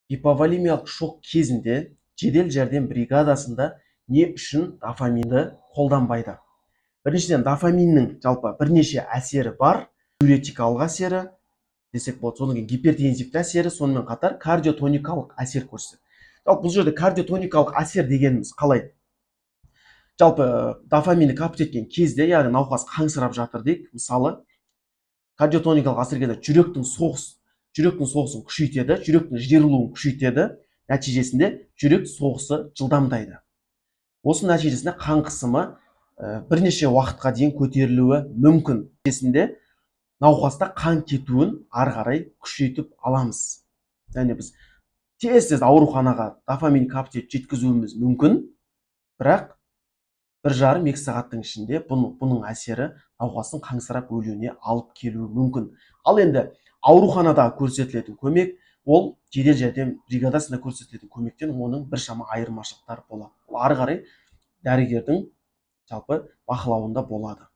Гиповолемиялық шок кезінде жедел жәрдем бригадасында не үшін дофаминді қолданбайды? Біріншіден, дофаминнің жалпы бірнеше әсері бар. Диуретикалық әсері десек болады, содан кейін гипертензивті әсері, сонымен қатар кардиотоникалық әсер көрсетеді. Жалпы бұл жерде кардиотоникалық әсер дегеніміз қалай? Жалпы дофаминді капт еткен кезде, яғни науқас қансырап жатыр дейік, мысалы кардиотоникалық әсер кезде жүректің соғысын күшейтеді, жүректің жиырылуын күшейтеді, нәтижесінде жүрек соғысы жылдамдайды. Осы нәтижесінде қан қысымы бірнеше уақытқа дейін көтерілуі мүмкін. Нәтижесінде науқаста қан кетуін ары қарай күшейтіп аламыз. Яғни біз тез ауруханаға дофамин капт жеткізуіміз мүмкін, бірақ 1,5-2 сағаттың ішінде бұның әсері науқастың қансырап өлуіне алып келуі мүмкін. Ал енді ауруханада көрсетілетін көмек, ол жедел жәрдем бригадасында көрсетілетін көмектен оның біршама айырмашылықтары болады. Ол ары қарай дәрігердің жалпы бақылауында болады.